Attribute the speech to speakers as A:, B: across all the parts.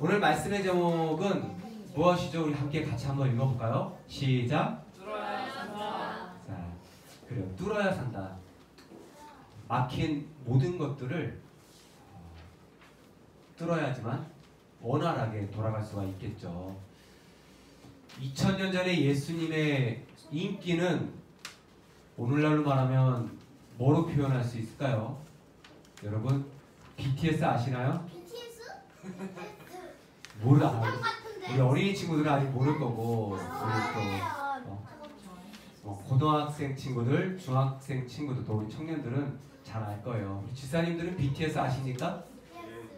A: 오늘 말씀의 제목은 무엇이죠? 우리 함께 같이 한번 읽어볼까요? 시작!
B: 뚫어야 산다.
A: 자, 그래요. 뚫어야 산다. 막힌 모든 것들을 뚫어야지만 원활하게 돌아갈 수가 있겠죠. 2000년 전에 예수님의 인기는 오늘날로 말하면 뭐로 표현할 수 있을까요? 여러분 BTS 아시나요?
C: BTS?
A: 몰라. 우리 어린이 친구들은 아직 모를 거고 우리 또 고등학생 친구들, 중학생 친구들, 또 우리 청년들은 잘 알 거예요. 우리 지사님들은 BTS 아십니까?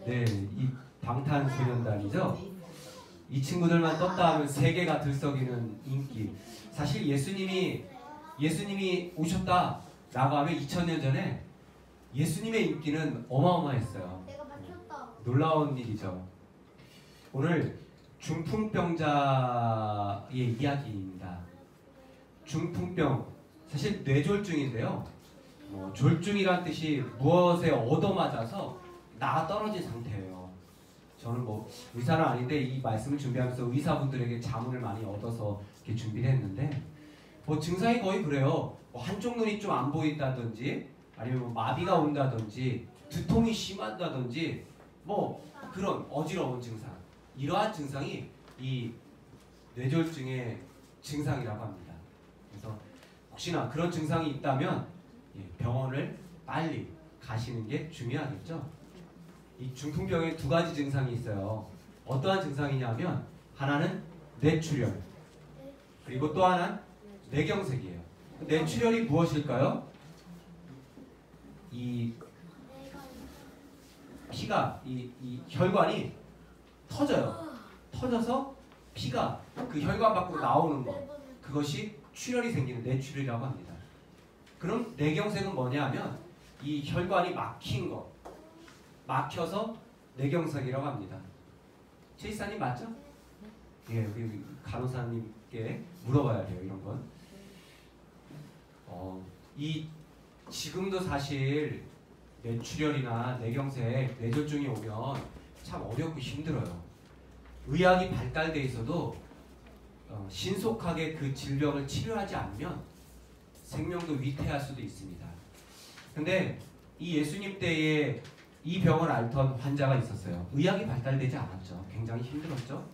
A: 네, 이 방탄소년단이죠. 이 친구들만 떴다 하면 세계가 들썩이는 인기. 사실 예수님이 오셨다 라고 하면 2000년 전에 예수님의 인기는 어마어마했어요. 놀라운 일이죠. 오늘 중풍병자의 이야기입니다. 중풍병, 사실 뇌졸중인데요. 졸중이란 뜻이 무엇에 얻어맞아서 나가 떨어진 상태예요. 저는 의사는 아닌데 이 말씀을 준비하면서 의사분들에게 자문을 많이 얻어서 이렇게 준비를 했는데 증상이 거의 그래요. 한쪽 눈이 좀 안 보인다든지 아니면 마비가 온다든지 두통이 심하다든지 그런 어지러운 증상, 이러한 증상이 이 뇌졸중의 증상이라고 합니다. 그래서 혹시나 그런 증상이 있다면 병원을 빨리 가시는 게 중요하겠죠. 이 중풍병에 두 가지 증상이 있어요. 어떠한 증상이냐면 하나는 뇌출혈, 그리고 또 하나는 뇌경색이에요. 뇌출혈이 무엇일까요? 이 피가 이 혈관이 터져서 피가 그 혈관 밖으로 나오는 것, 그것이 출혈이 생기는 뇌출혈이라고 합니다. 그럼 뇌경색은 뭐냐 하면 이 혈관이 막힌 것, 막혀서 뇌경색이라고 합니다. 최이사님 맞죠? 예, 우리 간호사님께 물어봐야 돼요, 이런 건. 지금도 사실 뇌출혈이나 뇌경색, 뇌졸중이 오면 참 어렵고 힘들어요. 의학이 발달돼 있어도 신속하게 그 질병을 치료하지 않으면 생명도 위태할 수도 있습니다. 근데 이 예수님 때에 이 병을 앓던 환자가 있었어요. 의학이 발달되지 않았죠. 굉장히 힘들었죠.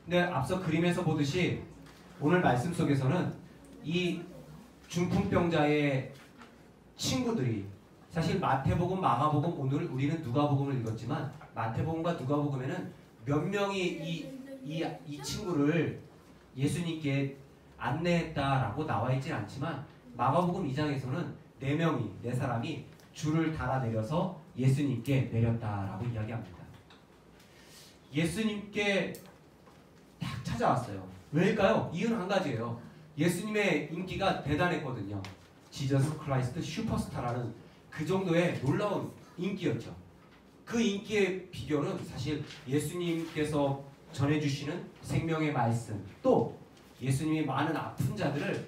A: 근데 앞서 그림에서 보듯이 오늘 말씀 속에서는 이 중풍병자의 친구들이, 사실 마태복음, 마가복음, 오늘 우리는 누가복음을 읽었지만 마태복음과 누가복음에는 몇 명이 이 친구를 예수님께 안내했다라고 나와 있진 않지만 마가복음 2장에서는 네 사람이 줄을 달아 내려서 예수님께 내렸다라고 이야기합니다. 예수님께 딱 찾아왔어요. 왜일까요? 이유는 한 가지예요. 예수님의 인기가 대단했거든요. 지저스 크라이스트 슈퍼스타라는 그 정도의 놀라운 인기였죠. 그 인기의 비결은 사실 예수님께서 전해주시는 생명의 말씀, 또 예수님이 많은 아픈 자들을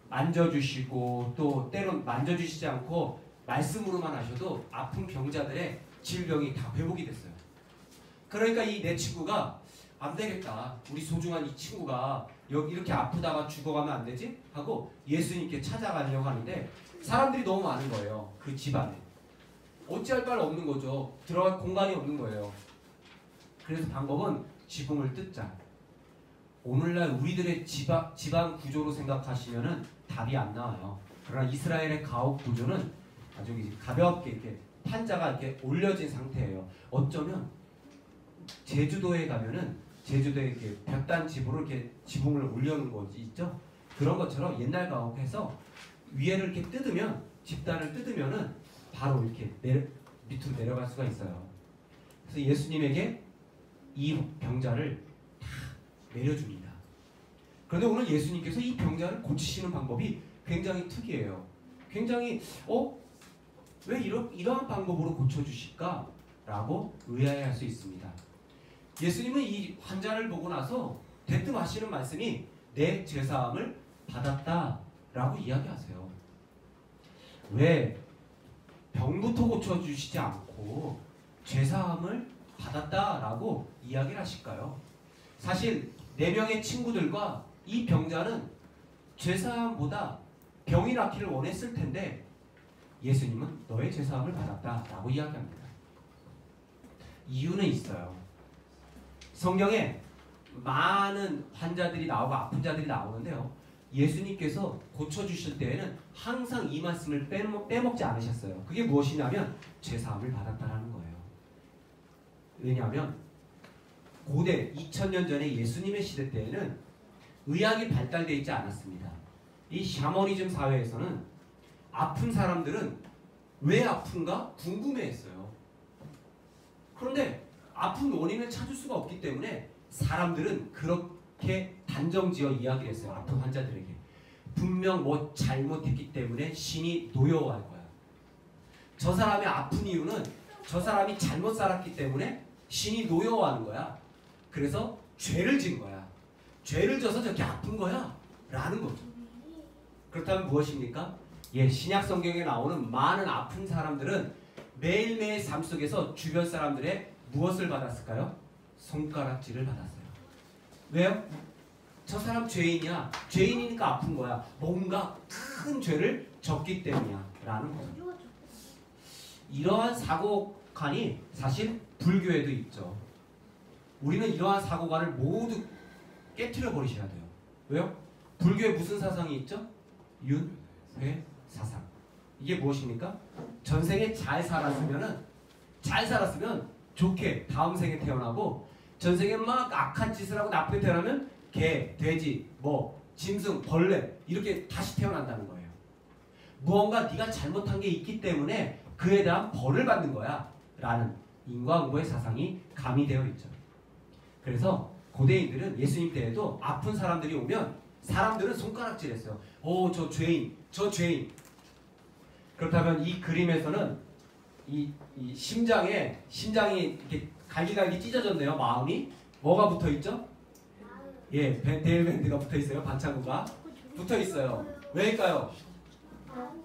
A: 만져주시고 또 때론 만져주시지 않고 말씀으로만 하셔도 아픈 병자들의 질병이 다 회복이 됐어요. 그러니까 이 내 친구가 안 되겠다, 우리 소중한 이 친구가 여기 이렇게 아프다가 죽어가면 안 되지? 하고 예수님께 찾아가려고 하는데 사람들이 너무 많은 거예요. 그 집안에 어찌할 바를 없는 거죠. 들어갈 공간이 없는 거예요. 그래서 방법은 지붕을 뜯자. 오늘날 우리들의 집안 구조로 생각하시면은 답이 안 나와요. 그러나 이스라엘의 가옥 구조는 아주 가볍게 이렇게 판자가 이렇게 올려진 상태예요. 어쩌면 제주도에 가면은 제주도에 이렇게 볕단 집으로 이렇게 지붕을 올려놓은 거지 있죠? 그런 것처럼 옛날 가옥에서 위에를 이렇게 뜯으면, 집단을 뜯으면은 바로 이렇게 밑으로 내려갈 수가 있어요. 그래서 예수님에게 이 병자를 다 내려줍니다. 그런데 오늘 예수님께서 이 병자를 고치시는 방법이 굉장히 특이해요. 굉장히 왜 이러한 방법으로 고쳐주실까? 라고 의아해할 수 있습니다. 예수님은 이 환자를 보고 나서 대뜸 하시는 말씀이 내 죄사함을 받았다 라고 이야기하세요. 왜 병부터 고쳐주시지 않고 죄사함을 받았다라고 이야기를 하실까요? 사실 4명의 친구들과 이 병자는 죄사함보다 병이 낫기를 원했을 텐데 예수님은 너의 죄사함을 받았다라고 이야기합니다. 이유는 있어요. 성경에 많은 환자들이 나오고 아픈 자들이 나오는데요. 예수님께서 고쳐주실 때에는 항상 이 말씀을 빼먹지 않으셨어요. 그게 무엇이냐면 죄사함을 받았다라는 거예요. 왜냐하면 고대 2000년 전에 예수님의 시대 때에는 의학이 발달되어 있지 않았습니다. 이 샤머니즘 사회에서는 아픈 사람들은 왜 아픈가 궁금해했어요. 그런데 아픈 원인을 찾을 수가 없기 때문에 사람들은 그렇게 단정지어 이야기를 했어요. 아픈 환자들에게. 분명 뭐 잘못했기 때문에 신이 노여워할 거야. 저 사람이 아픈 이유는 저 사람이 잘못 살았기 때문에 신이 노여워하는 거야. 그래서 죄를 진 거야. 죄를 져서 저렇게 아픈 거야. 라는 거죠. 그렇다면 무엇입니까? 예, 신약 성경에 나오는 많은 아픈 사람들은 매일매일 삶 속에서 주변 사람들의 무엇을 받았을까요? 손가락질을 받았어요. 왜요? 저 사람 죄인이야. 죄인이니까 아픈 거야. 뭔가 큰 죄를 졌기 때문이야. 라는 거죠. 이러한 사고관이 사실 불교에도 있죠. 우리는 이러한 사고관을 모두 깨트려 버리셔야 돼요. 왜요? 불교에 무슨 사상이 있죠? 윤회 사상. 이게 무엇입니까? 전생에 잘 살았으면 좋게 다음 생에 태어나고 전생에 막 악한 짓을 하고 나쁘게 태어나면 개, 돼지, 짐승, 벌레 이렇게 다시 태어난다는 거예요. 무언가 네가 잘못한 게 있기 때문에 그에 대한 벌을 받는 거야 라는 인과응보의 사상이 가미되어 있죠. 그래서 고대인들은 예수님 때에도 아픈 사람들이 오면 사람들은 손가락질했어요. 저 죄인. 그렇다면 이 그림에서는 이 심장이 이렇게 갈기갈기 찢어졌네요. 마음이 뭐가 붙어 있죠? 예, 데일밴드가 붙어 있어요. 반창고가 붙어 있어요. 왜일까요?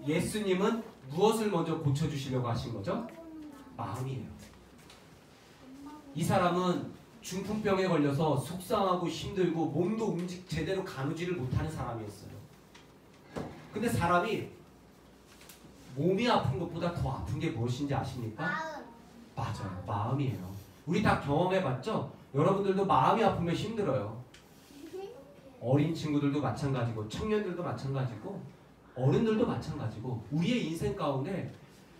A: 예수님은 무엇을 먼저 고쳐주시려고 하신 거죠? 마음이에요. 이 사람은 중풍병에 걸려서 속상하고 힘들고 몸도 제대로 가누지를 못하는 사람이었어요. 근데 사람이 몸이 아픈 것보다 더 아픈 게 무엇인지 아십니까? 맞아요. 마음이에요. 우리 다 경험해봤죠? 여러분들도 마음이 아프면 힘들어요. 어린 친구들도 마찬가지고 청년들도 마찬가지고 어른들도 마찬가지고 우리의 인생 가운데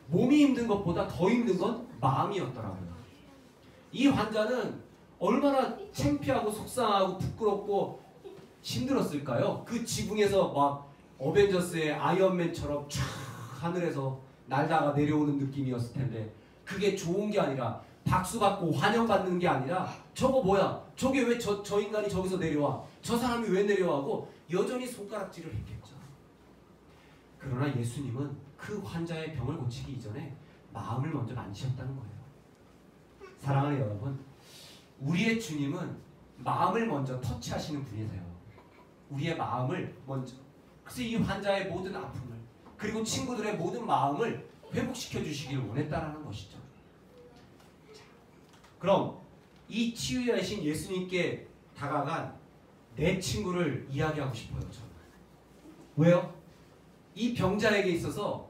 A: 몸이 힘든 것보다 더 힘든 건 마음이었더라고요. 이 환자는 얼마나 창피하고 속상하고 부끄럽고 힘들었을까요? 그 지붕에서 막 어벤져스의 아이언맨처럼 쫙 하늘에서 날다가 내려오는 느낌이었을 텐데 그게 좋은 게 아니라 박수받고 환영받는 게 아니라 저거 뭐야? 저게 왜 저 인간이 저기서 내려와? 저 사람이 왜 내려와고 여전히 손가락질을 했겠죠. 그러나 예수님은 그 환자의 병을 고치기 이전에 마음을 먼저 만지셨다는 거예요. 사랑하는 여러분, 우리의 주님은 마음을 먼저 터치하시는 분이세요. 우리의 마음을 먼저. 그래서 이 환자의 모든 아픔을 그리고 친구들의 모든 마음을 회복시켜 주시기를 원했다라는 것이죠. 그럼 이 치유자이신 예수님께 다가간 내 친구를 이야기하고 싶어요. 저는. 왜요? 이 병자에게 있어서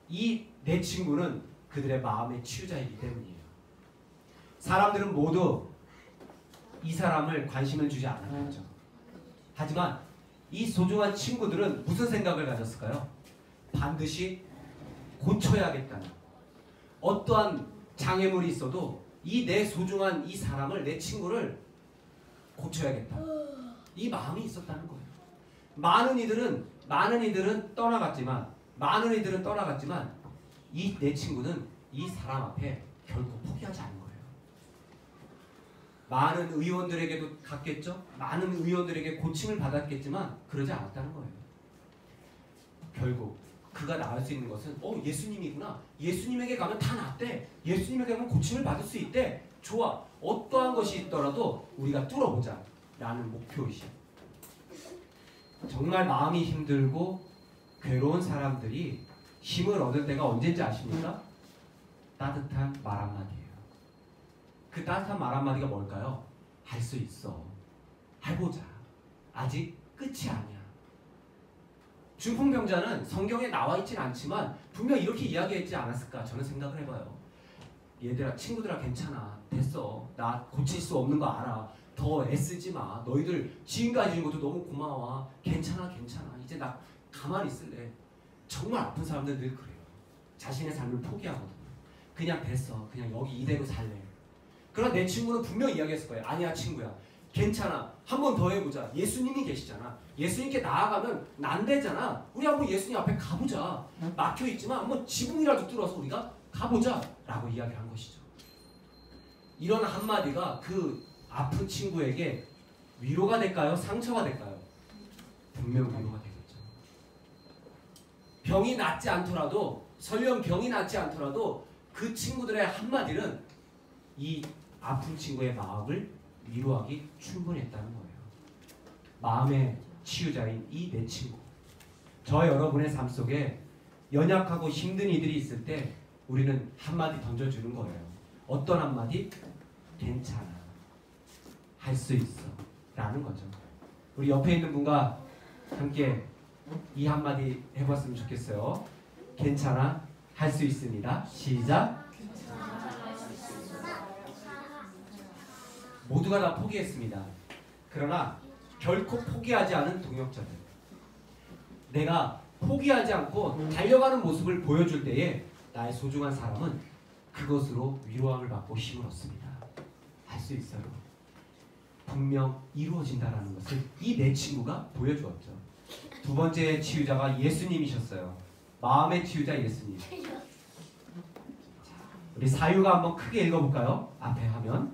A: 이 내 친구는 그들의 마음의 치유자이기 때문이에요. 사람들은 모두 이 사람을 관심을 주지 않았죠. 하지만 이 소중한 친구들은 무슨 생각을 가졌을까요? 반드시 고쳐야겠다는, 어떠한 장애물이 있어도 이 내 소중한 이 사람을, 내 친구를 고쳐야겠다, 이 마음이 있었다는 거예요. 많은 이들은 떠나갔지만 이 내 친구는 이 사람 앞에 결코 포기하지 않은 거예요. 많은 의원들에게도 갔겠죠. 많은 의원들에게 고침을 받았겠지만 그러지 않았다는 거예요. 결국 그가 나을 수 있는 것은 예수님이구나. 예수님에게 가면 다 낫대. 예수님에게 가면 고침을 받을 수 있대. 좋아. 어떠한 것이 있더라도 우리가 뚫어보자 라는 목표이시오. 정말 마음이 힘들고 괴로운 사람들이 힘을 얻을 때가 언제인지 아십니까? 따뜻한 말 한마디예요. 그 따뜻한 말 한마디가 뭘까요? 할 수 있어. 해보자. 아직 끝이 아니야. 중풍병자는 성경에 나와 있진 않지만 분명 이렇게 이야기했지 않았을까 저는 생각을 해봐요. 얘들아, 친구들아, 괜찮아. 됐어. 나 고칠 수 없는 거 알아. 더 애쓰지 마. 너희들 지금까지 준 것도 너무 고마워. 괜찮아, 괜찮아. 이제 나 가만히 있을래. 정말 아픈 사람들 늘 그래요. 자신의 삶을 포기하거든요. 그냥 됐어. 그냥 여기 이대로 살래. 그러나 내 친구는 분명히 이야기했을 거예요. 아니야, 친구야. 괜찮아. 한 번 더 해보자. 예수님이 계시잖아. 예수님께 나아가면 난 되잖아. 우리 한번 예수님 앞에 가보자. 막혀있지만 한번 지붕이라도 뚫어서 우리가 가보자. 라고 이야기한 것이죠. 이런 한마디가 그 아픈 친구에게 위로가 될까요? 상처가 될까요? 분명 위로가 되겠죠. 병이 낫지 않더라도, 설령 병이 낫지 않더라도 그 친구들의 한마디는 이 아픈 친구의 마음을 위로하기 충분했다는 거예요. 마음의 치유자인 이 내 친구. 저 여러분의 삶 속에 연약하고 힘든 이들이 있을 때 우리는 한마디 던져주는 거예요. 어떤 한마디? 괜찮아. 할 수 있어. 라는 거죠. 우리 옆에 있는 분과 함께 이 한마디 해봤으면 좋겠어요. 괜찮아. 할 수 있습니다. 시작. 모두가 다 포기했습니다. 그러나 결코 포기하지 않은 동역자들. 내가 포기하지 않고 달려가는 모습을 보여줄 때에 나의 소중한 사람은 그것으로 위로함을 받고 힘을 얻습니다. 할 수 있어요. 분명 이루어진다는 것을 이 내 친구가 보여주었죠. 두 번째 치유자가 예수님이셨어요. 마음의 치유자 예수님. 우리 사유가 한번 크게 읽어볼까요? 앞에 하면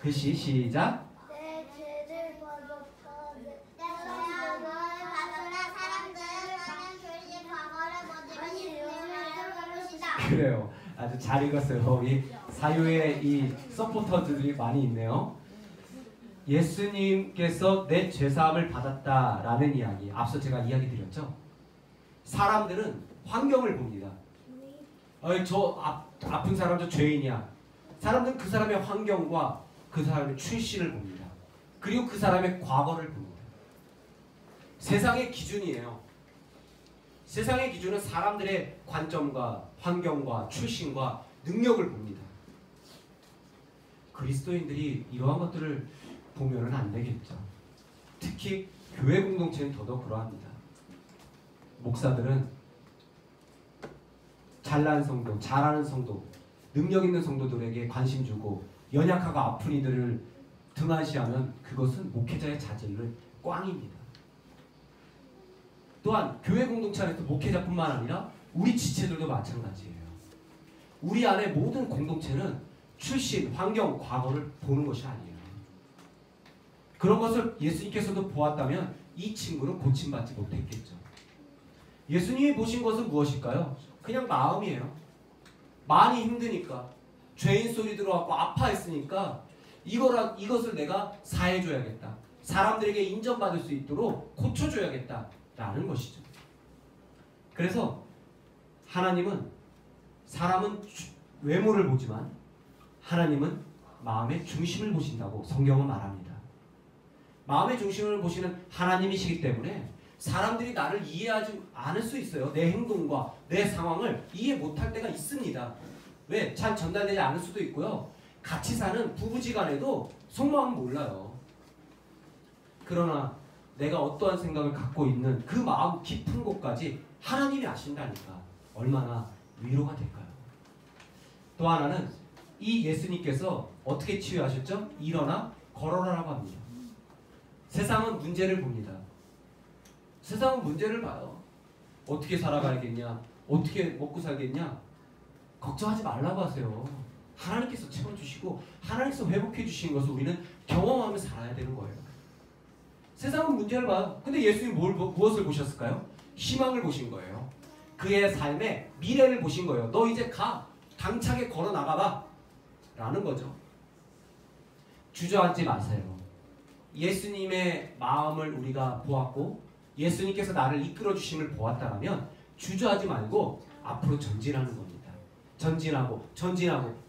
A: 글씨 시작.
B: 내 죄를 버렸다. 내 사랑을 받으라. 사람들을 하는 죄의 과거를 모두 이루어낼 것이다.
A: 그래요. 아주 잘 읽었어요. 이 사유의 이 서포터들이 많이 있네요. 예수님께서 내 죄사함을 받았다라는 이야기. 앞서 제가 이야기 드렸죠. 사람들은 환경을 봅니다. 아픈 사람 저 죄인이야. 사람들은 그 사람의 환경과 그 사람의 출신을 봅니다. 그리고 그 사람의 과거를 봅니다. 세상의 기준이에요. 세상의 기준은 사람들의 관점과 환경과 출신과 능력을 봅니다. 그리스도인들이 이러한 것들을 보면은 안 되겠죠. 특히 교회 공동체는 더더욱 그러합니다. 목사들은 잘난 성도, 잘하는 성도, 능력 있는 성도들에게 관심 주고 연약하고 아픈 이들을 등한시하면 그것은 목회자의 자질을 꽝입니다. 또한 교회 공동체 안에서 목회자뿐만 아니라 우리 지체들도 마찬가지예요. 우리 안의 모든 공동체는 출신, 환경, 과거를 보는 것이 아니에요. 그런 것을 예수님께서도 보았다면 이 친구는 고침받지 못했겠죠. 예수님이 보신 것은 무엇일까요? 그냥 마음이에요. 많이 힘드니까, 죄인 소리 들어왔고 아파했으니까 이것을 내가 사해줘야겠다. 사람들에게 인정받을 수 있도록 고쳐줘야겠다라는 것이죠. 그래서 하나님은 사람은 외모를 보지만 하나님은 마음의 중심을 보신다고 성경은 말합니다. 마음의 중심을 보시는 하나님이시기 때문에 사람들이 나를 이해하지 않을 수 있어요. 내 행동과 내 상황을 이해 못할 때가 있습니다. 왜? 잘 전달되지 않을 수도 있고요. 같이 사는 부부지간에도 속마음은 몰라요. 그러나 내가 어떠한 생각을 갖고 있는 그 마음 깊은 곳까지 하나님이 아신다니까 얼마나 위로가 될까요? 또 하나는 이 예수님께서 어떻게 치유하셨죠? 일어나 걸어라라고 합니다. 세상은 문제를 봅니다. 세상은 문제를 봐요. 어떻게 살아가야겠냐? 어떻게 먹고 살겠냐? 걱정하지 말라고 하세요. 하나님께서 채워주시고 하나님께서 회복해 주시는 것을 우리는 경험하며 살아야 되는 거예요. 세상은 문제를 봐요. 근데 예수님이 무엇을 보셨을까요? 희망을 보신 거예요. 그의 삶의 미래를 보신 거예요. 너 이제 가. 당차게 걸어 나가봐. 라는 거죠. 주저앉지 마세요. 예수님의 마음을 우리가 보았고 예수님께서 나를 이끌어 주심을 보았다면 주저하지 말고 앞으로 전진하는 겁니다. 전진하고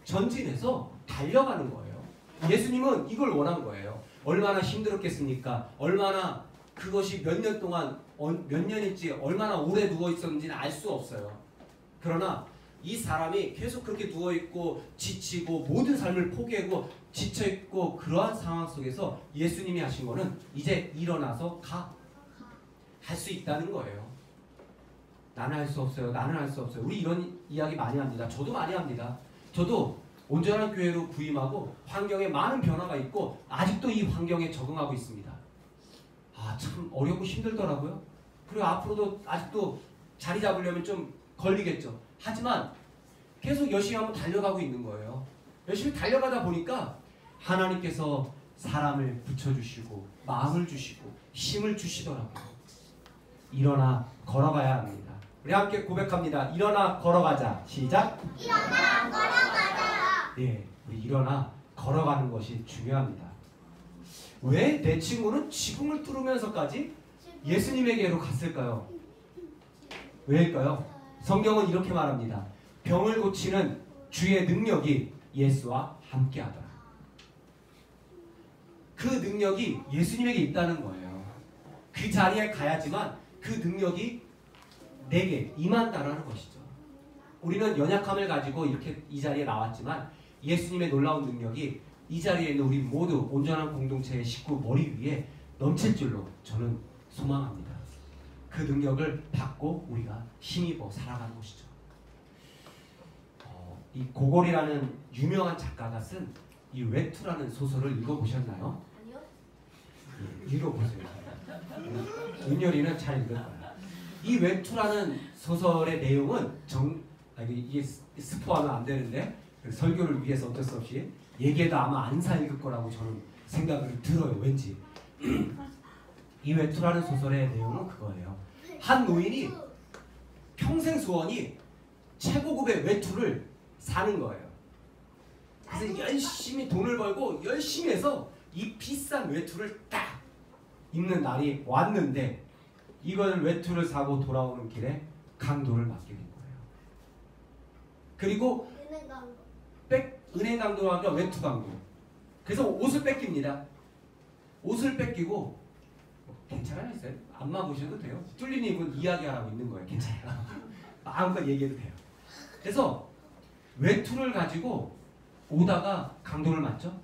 A: 전진해서 달려가는 거예요. 예수님은 이걸 원한 거예요. 얼마나 힘들었겠습니까? 얼마나 그것이 몇 년 동안 몇 년일지 얼마나 오래 누워 있었는지는 알 수 없어요. 그러나 이 사람이 계속 그렇게 누워 있고 지치고 모든 삶을 포기하고 지쳐 있고 그러한 상황 속에서 예수님이 하신 거는 이제 일어나서 할 수 있다는 거예요. 나는 할 수 없어요. 나는 할 수 없어요. 우리 이런 이야기 많이 합니다. 저도 많이 합니다. 저도 온전한 교회로 부임하고 환경에 많은 변화가 있고 아직도 이 환경에 적응하고 있습니다. 참 어렵고 힘들더라고요. 그리고 앞으로도 아직도 자리 잡으려면 좀 걸리겠죠. 하지만 계속 열심히 한번 달려가고 있는 거예요. 열심히 달려가다 보니까 하나님께서 사람을 붙여주시고 마음을 주시고 힘을 주시더라고요. 일어나 걸어가야 합니다. 우리 함께 고백합니다. 일어나 걸어가자. 시작.
B: 일어나 걸어가자.
A: 네, 우리 일어나 걸어가는 것이 중요합니다. 왜 내 친구는 지붕을 뚫으면서까지 예수님에게로 갔을까요? 왜일까요? 성경은 이렇게 말합니다. 병을 고치는 주의 능력이 예수와 함께하더라. 그 능력이 예수님에게 있다는 거예요. 그 자리에 가야지만 그 능력이 내게 임한다는 것이죠. 우리는 연약함을 가지고 이렇게 이 자리에 나왔지만 예수님의 놀라운 능력이 이 자리에 있는 우리 모두 온전한 공동체의 식구 머리 위에 넘칠 줄로 저는 소망합니다. 그 능력을 받고 우리가 힘입어 살아가는 것이죠. 이 고골이라는 유명한 작가가 쓴 이 외투라는 소설을 읽어보셨나요?
B: 아니요.
A: 읽어보세요. 은열이는 잘 읽을 거예요. 이 외투라는 소설의 내용은 이게 스포하면 안 되는데 설교를 위해서 어쩔 수 없이 얘기해도 아마 안 사 읽을 거라고 저는 생각을 들어요. 왠지. 이 외투라는 소설의 내용은 그거예요. 한 노인이 평생 소원이 최고급의 외투를 사는 거예요. 그래서 열심히 돈을 벌고 열심히 해서 이 비싼 외투를 딱 입는 날이 왔는데 이걸 외투를 사고 돌아오는 길에 강도를 맞게 된 거예요. 그리고 은행 강도가 아니라 외투 강도. 그래서 옷을 뺏깁니다. 옷을 뺏기고 괜찮아요? 안 막으셔도 돼요. 뚫린 입은 이야기하라고 있는 거예요. 괜찮아요. 마음껏 얘기해도 돼요. 그래서 외투를 가지고 오다가 강도를 맞죠?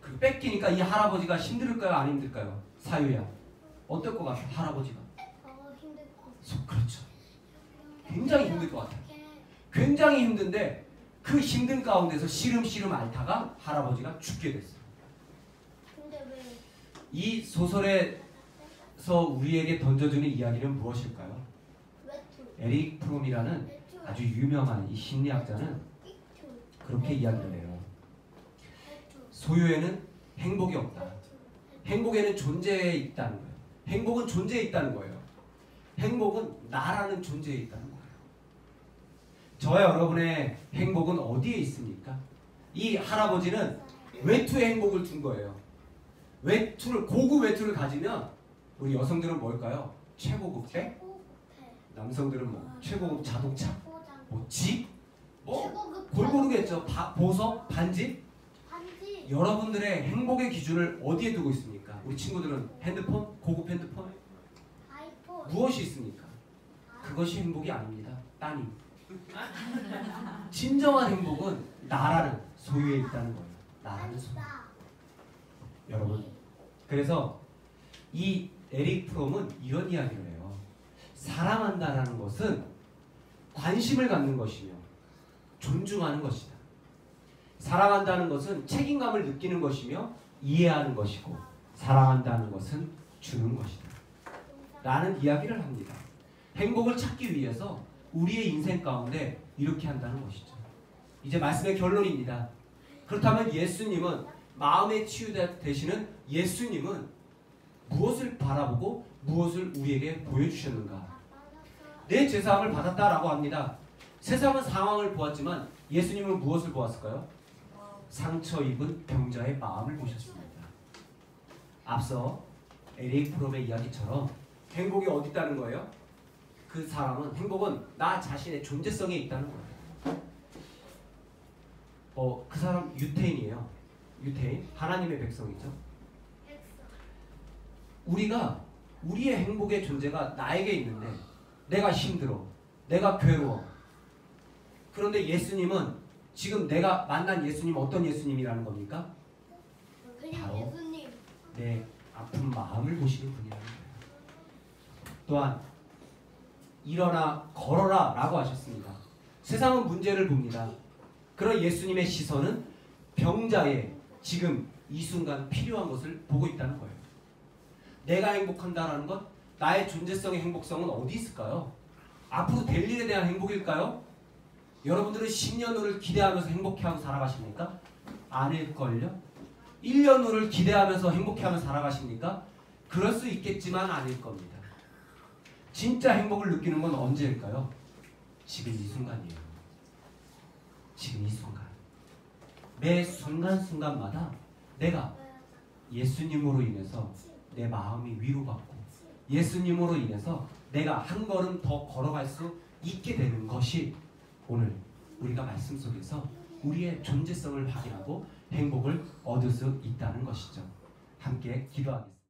A: 그 뺏기니까 이 할아버지가 힘들까요? 안 힘들까요? 사유야. 어떨 것 같아요? 할아버지가.
B: 힘들 것 같아요.
A: 그렇죠. 굉장히 힘들 것 같아요. 굉장히 힘든데 그 힘든 가운데서 시름시름 앓다가 할아버지가 죽게 됐어요.
B: 근데 왜?
A: 이 소설에서 우리에게 던져주는 이야기는 무엇일까요?
B: 외투.
A: 에릭 프롬이라는
B: 외투.
A: 아주 유명한 이 심리학자는 그렇게 이야기를 해요. 소유에는 행복이 없다. 행복에는 존재에 있다는 거예요. 행복은 존재에 있다는 거예요. 행복은 나라는 존재에 있다는 거예요. 저와 여러분의 행복은 어디에 있습니까? 이 할아버지는 외투에 행복을 둔 거예요. 고급 외투를 가지면 우리 여성들은 뭘까요? 최고급 백? 남성들은 뭐 최고급 자동차? 뭐 집? 뭐 골고루겠죠. 보석? 반지? 여러분들의 행복의 기준을 어디에 두고 있습니까? 우리 친구들은 핸드폰? 고급 핸드폰?
B: 아이폰.
A: 무엇이 있습니까? 그것이 행복이 아닙니다. 따님. 진정한 행복은 나라는 소유에 있다는 거예요. 나라는 소유. 여러분, 그래서 이 에릭 프롬은 이런 이야기를 해요. 사랑한다는 것은 관심을 갖는 것이며 존중하는 것이다. 사랑한다는 것은 책임감을 느끼는 것이며 이해하는 것이고 사랑한다는 것은 주는 것이다. 라는 이야기를 합니다. 행복을 찾기 위해서 우리의 인생 가운데 이렇게 한다는 것이죠. 이제 말씀의 결론입니다. 그렇다면 예수님은 마음의 치유 되시는 예수님은 무엇을 바라보고 무엇을 우리에게 보여주셨는가? 내 죄사함을 받았다라고 합니다. 세상은 상황을 보았지만 예수님은 무엇을 보았을까요? 상처 입은 병자의 마음을 보셨습니다. 앞서 에릭 프롬의 이야기처럼 행복이 어디 있다는 거예요? 그 사람은 행복은 나 자신의 존재성에 있다는 거예요. 그 사람 유태인이에요. 유태인, 하나님의 백성이죠.
B: X.
A: 우리가 우리의 행복의 존재가 나에게 있는데 내가 힘들어, 내가 괴로워. 그런데 예수님은 지금 내가 만난 예수님 어떤 예수님이라는 겁니까?
B: 그냥
A: 바로
B: 예수님.
A: 내 아픈 마음을 보시는 분이라는 거예요. 또한 일어나 걸어라 라고 하셨습니다. 세상은 문제를 봅니다. 그런 예수님의 시선은 병자의 지금 이 순간 필요한 것을 보고 있다는 거예요. 내가 행복한다라는 것, 나의 존재성의 행복성은 어디 있을까요? 앞으로 될 일에 대한 행복일까요? 여러분들은 10년 후를 기대하면서 행복해하고 살아가십니까? 아닐걸요? 1년 후를 기대하면서 행복해하며 살아가십니까? 그럴 수 있겠지만 아닐 겁니다. 진짜 행복을 느끼는 건 언제일까요? 지금 이 순간이에요. 지금 이 순간. 매 순간순간마다 내가 예수님으로 인해서 내 마음이 위로받고 예수님으로 인해서 내가 한 걸음 더 걸어갈 수 있게 되는 것이 오늘 우리가 말씀 속에서 우리의 존재성을 확인하고 행복을 얻을 수 있다는 것이죠. 함께 기도하겠습니다.